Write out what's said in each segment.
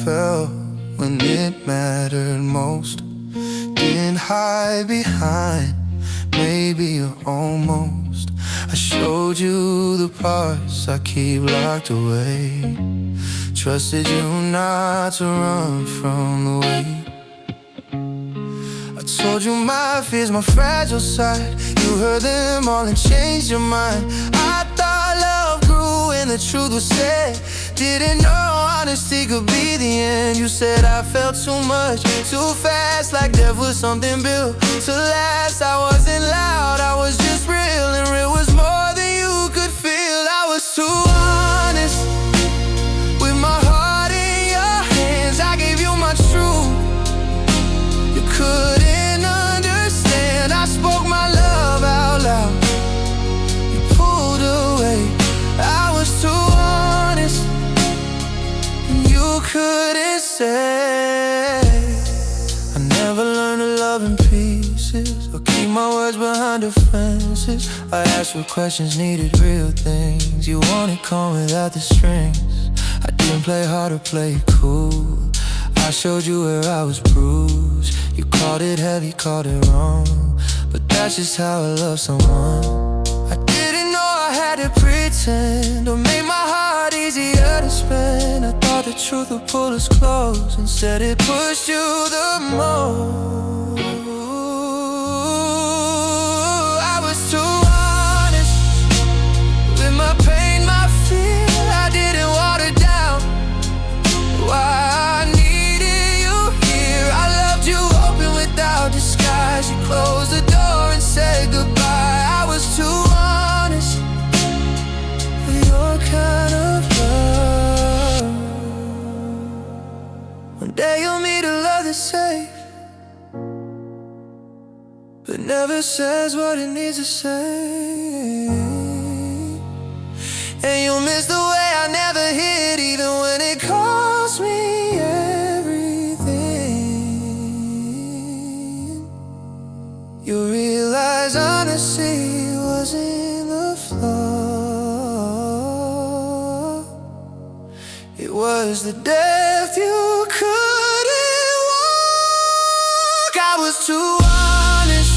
fell when it mattered most. Didn't hide behind maybe or almost. I showed you the parts I keep locked away. Trusted you not to run from the weight. I told you my fears, my fragile side. You heard them all and changed your mind. I thought love grew and the truth was said. Didn't know honesty could be the end. You said I felt too much, too fast, like there was something built to last. I wasn't loud, I was just real, and real was more than you could feel. I was too honest, with my heart in your hands. I gave you my truth, you couldn't understand. I spoke my love out loud, you pulled away. I was too honest, you couldn't say. I never learned to love in pieces or keep my words behind defenses. I asked for questions, needed real things. You wanted calm without the strings. I didn't play hard or play it cool. I showed you where I was bruised. You called it heavy, called it wrong, but that's just how I love someone. I didn't know I had to pretend or make my heart easier to spend. I thought the truth would pull us close, instead it pushed you the most. I was too honest, with my pain, my fear. I didn't water down why I needed you here. I loved you open without disguise. You closed the door and said goodbye. I was too honest for your kind of love. One day you'll meet a love that's safe, but never says what it needs to say. And you'll miss the way I never hid, even when it cost me everything. You realize honesty wasn't the flaw, it was the depth you couldn't walk. I was too honest,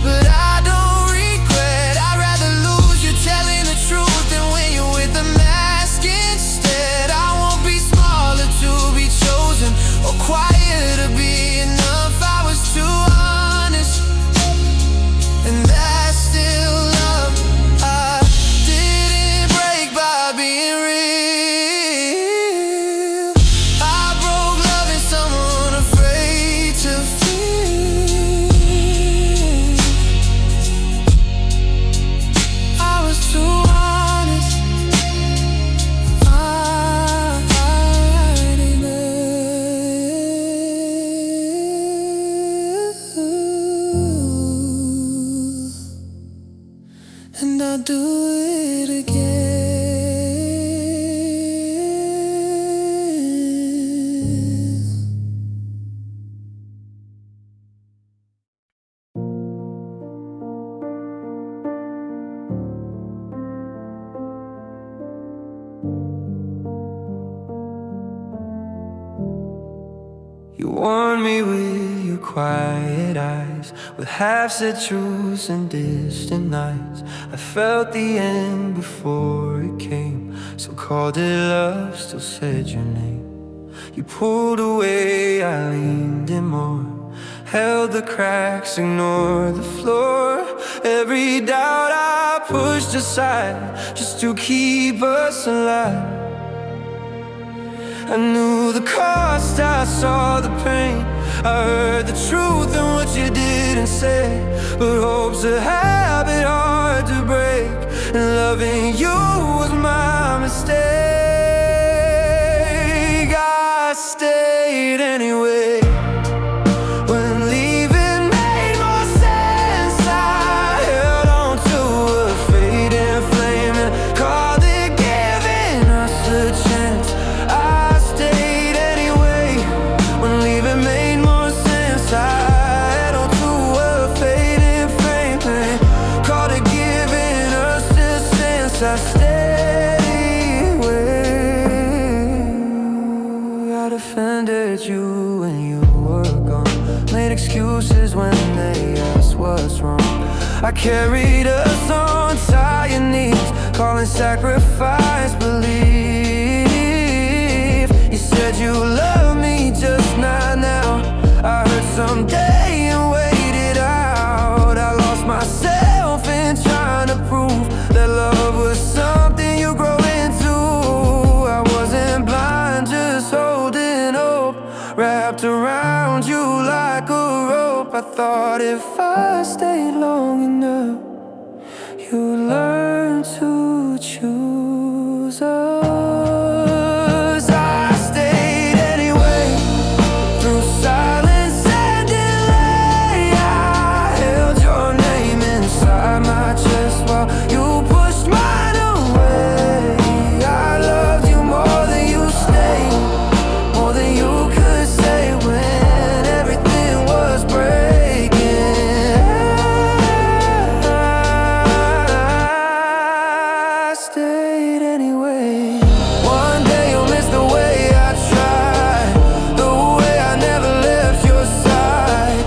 but I don't regret. I'd rather lose you telling the truth than when you're with the mask instead. I won't be smaller to be chosen or quiet to be enough. I was too honest, and that's still love. I didn't break by being real. I broke loving someone afraid to feel. I was too honest, hiding it, and I'll do it again. You warned me with your quiet eyes, with half-said truths and distant nights. I felt the end before it came, so called it love, still said your name. You pulled away, I leaned in more, held the cracks, ignored the floor. Every doubt I pushed aside, just to keep us alive. I knew the cost, I saw the pain, I heard the truth and what you didn't say. But hope's a habit hard to break, and loving you was my mistake. I stayed anyway. When leaving made more sense, I held on to a fading flame and called it giving us a chance. I stayed anyway. When leaving made more sense, I held on to a fading flame and called it giving us a chance. I stayed anyway. I carried us on tired knees, calling sacrifice belief. You said you love me, just not now. I heard someday and waited out. I lost myself in trying to prove that love was something you grow into. I wasn't blind, just holding hope wrapped around you like a rope. I thought if I stayed long enough, you'd learn to choose us. I stayed anyway, through silence and delay. I held your name inside my chest while you pushed mine away. I loved you more than you stayed, more than you could say when everything was breaking. I stayed anyway. One day you'll miss the way I tried, the way I never left your side.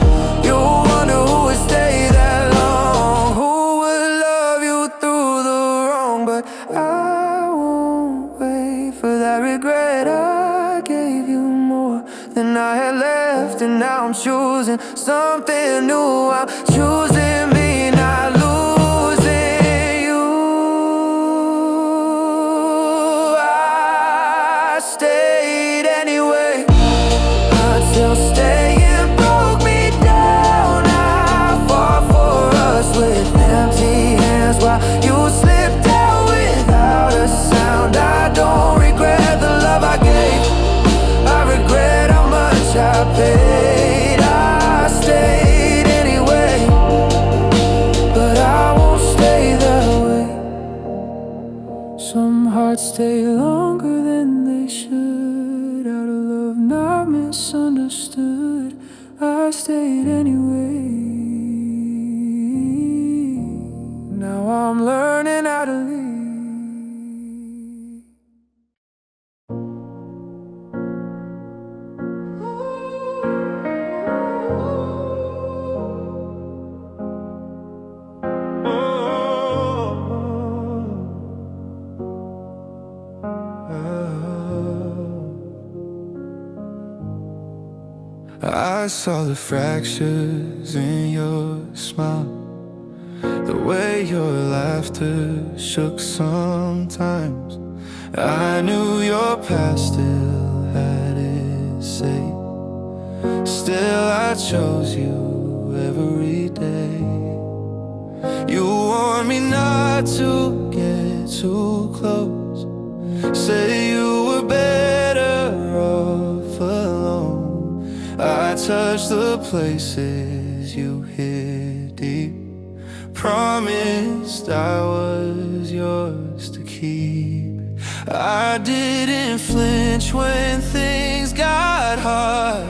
You'll wonder who would stay that long, who would love you through the wrong. But I won't wait for that regret. I gave you more than I had left, and now I'm choosing something new. I'm choosing me, not losing you. I stayed anyway, until staying broke me down. I fought for us with empty hands while you slipped out without a sound. I don't regret the love I gave, I regret how much I paid. I stayed anyway, but I won't stay that way. Some hearts stay longer than they should, out of love not misunderstood. I stayed anyway. Now I'm learning how to leave. I saw the fractures in your smile, the way your laughter shook sometimes. I knew your past still had its say, still I chose you every day. You warned me not to get too close, say you were better off alone. I touched the places you hid deep, promised I was yours to keep. I didn't flinch when things got hard,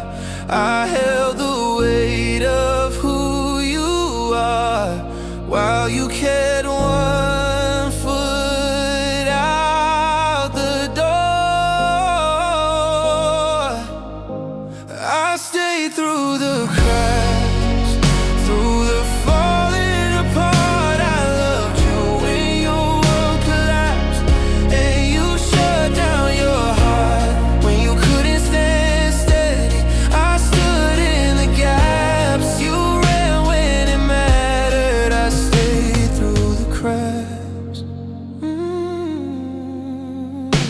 I held the weight of who you are, while you kept one foot out the door. I stayed through the cracks, through the falling apart. I loved you when your world collapsed, and you shut down your heart when you couldn't stand steady. I stood in the gaps, you ran when it mattered. I stayed through the cracks.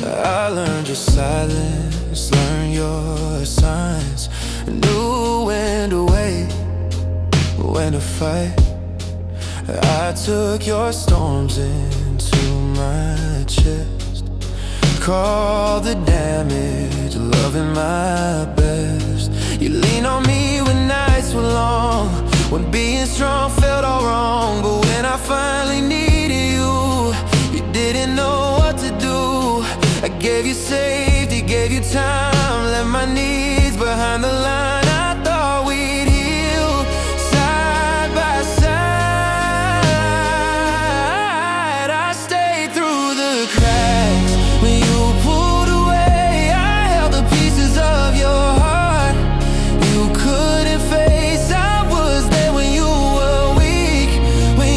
I learned your silence, learned your signs, knew when to wait, when to fight. I took your storms into my chest, called the damage, loving my best. You leaned on me when nights were long, when being strong felt all wrong. But when I finally needed you, you didn't know what to do. I gave you safety, gave you time, left my needs behind the line. I thought we'd heal side by side. I stayed through the cracks when you pulled away. I held the pieces of your heart you couldn't face. I was there when you were weak, when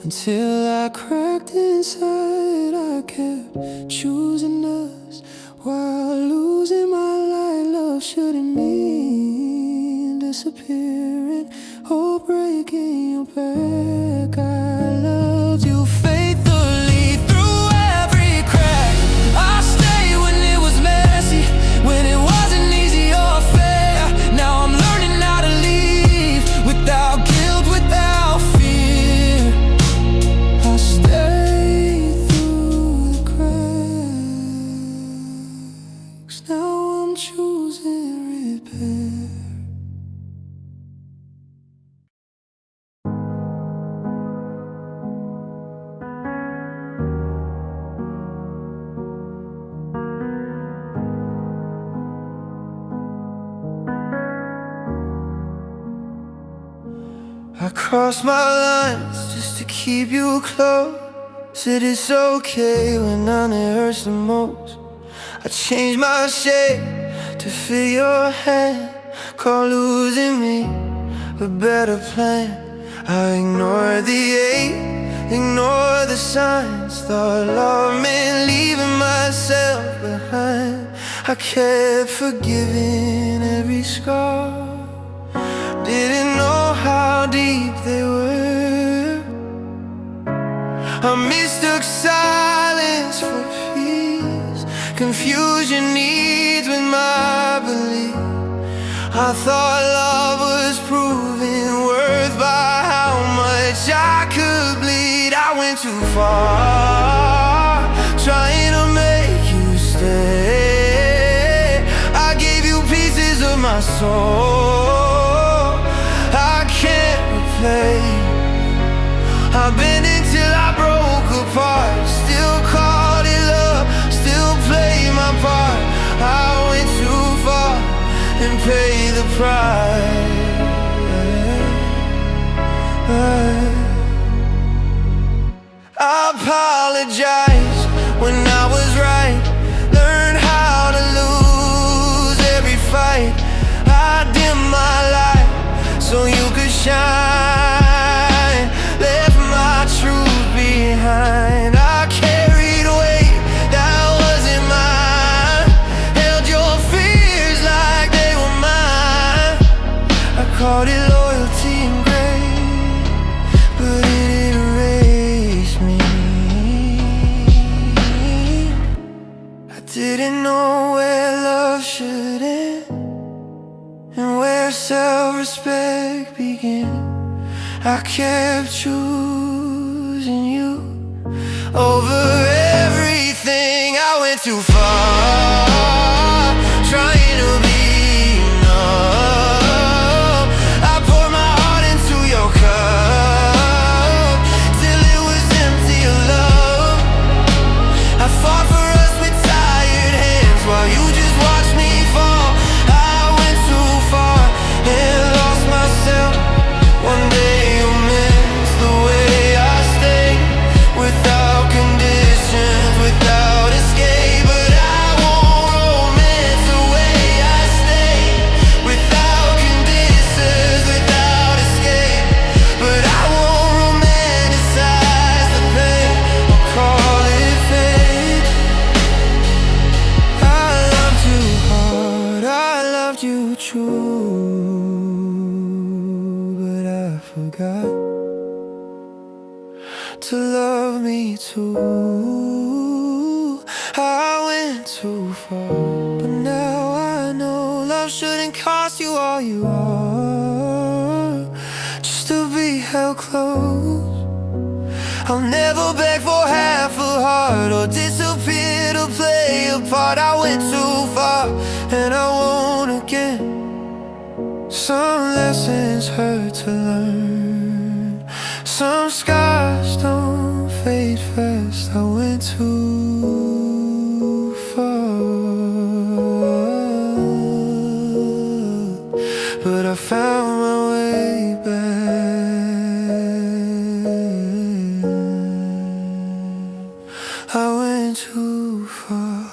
Until I cracked inside, I kept choosing us while losing my light. Love shouldn't mean disappearing or breaking your back. I loved you faithfully through every crack. I stayed when it was messy, when it wasn't easy or fair. Now I'm learning how to leave without guilt, without fear. I stayed through the cracks. Now I'm choosing repair. I crossed my lines just to keep you close. Said it's okay when none it hurts the most. I changed my shape to fit your hand. Call losing me a better plan. I ignored the ache, ignored the signs. Thought love meant leaving myself behind. I kept forgiving every scar. Didn't know how deep they were. I mistook silence for peace, confusion needs with my belief. I thought love was proving worth by how much I could bleed. I went too far, trying to make you stay. I gave you pieces of my soul I bent until I broke apart. Still called it love, still played my part. I went too far and paid the price. I apologize when I was right. Learned how to lose every fight. I dimmed my light so you could shine. Left my truth behind. I carried weight that wasn't mine. Held your fears like they were mine. I called it loyalty and grace, but it erased me. I didn't know where love should end and where self-respect began. I kept choosing you over everything. I went too far, trying to be enough. I poured my heart into your cup till it was empty of love. I fought for us with tired hands while you just watched me fall. I went too far and lost myself. One day to love me too. I went too far, but now I know love shouldn't cost you all you are, just to be held close. I'll never beg for half a heart or disappear to play a part. I went too far and I won't again. Some lessons hurt to learn, some scars don't fade fast. I went too far, but I found my way back. I went too far.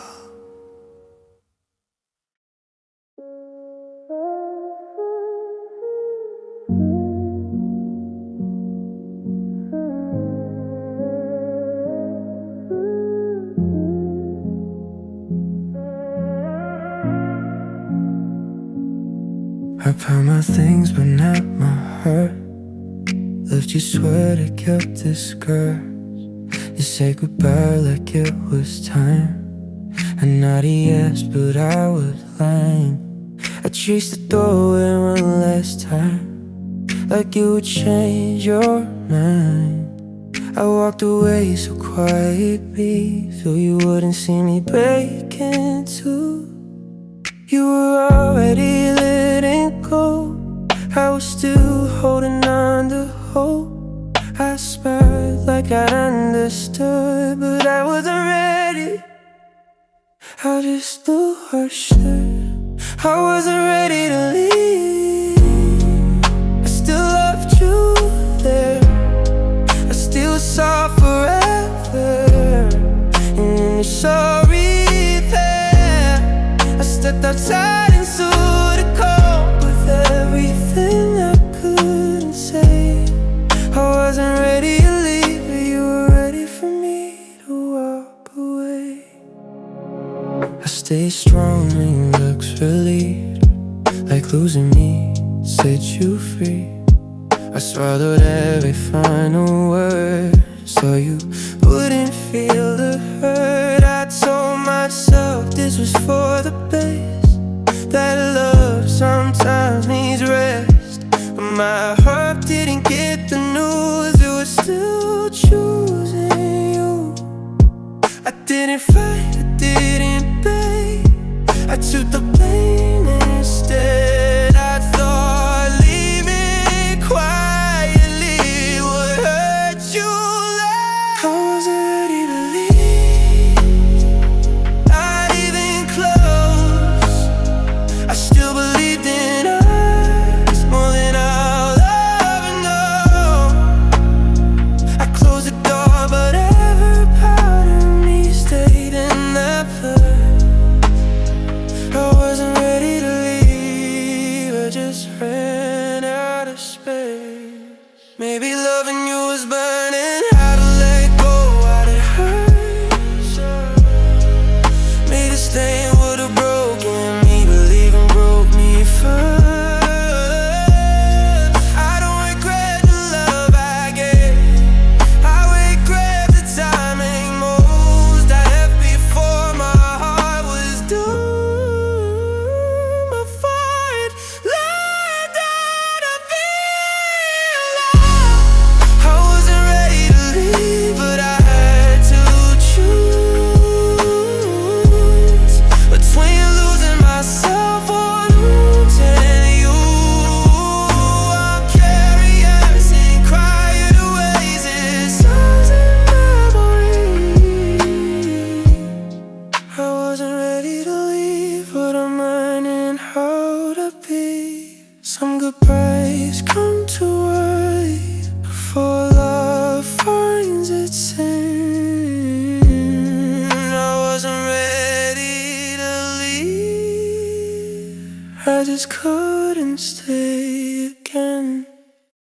I packed my things but not my heart. Left you sweater, kept the skirt. You said goodbye like it was time. A naughty yes, but I was lying. I chased the doorway one last time, like you would change your mind. I walked away so quietly, so you wouldn't see me break in two. You were already letting go, I was still holding on to hope. I smiled like I understood, but I wasn't ready. I just knew I should. I wasn't ready to leave. I still loved you there, I still saw forever. And in your sorry there, I stepped outside and stood a cold with everything I couldn't say. I wasn't ready to leave, but you were ready for me to walk away. I stay strong when you look relieved, like losing me set you free. I swallowed every final word so you wouldn't feel the hurt. I told myself this was for the best, that love sometimes needs rest. But my heart didn't get the news, it was still choosing you. I didn't fight, I didn't beg, I took the blame instead. I thought leaving quietly would hurt you less. I wasn't ready to leave, not even close. I still believed in us more than I'll ever know. I closed the door, but every part of me stayed in that place. I wasn't ready to leave, I just ran out of space. Maybe loving you was burning, how to let go, how to hurt so. Maybe staying would've broken me, but leaving broke me first. I don't regret the love I gave, I regret the timing most. I left before my heart was doomed, before it learned how to feel love. I wasn't ready to leave, but I had to choose between losing myself or losing you. I'll carry everything, cry it away, it's songs and memories. I wasn't ready to leave, but I'm learning how to be. Some goodbyes come too early, before love finds its end. I wasn't ready to leave, I just couldn't stay.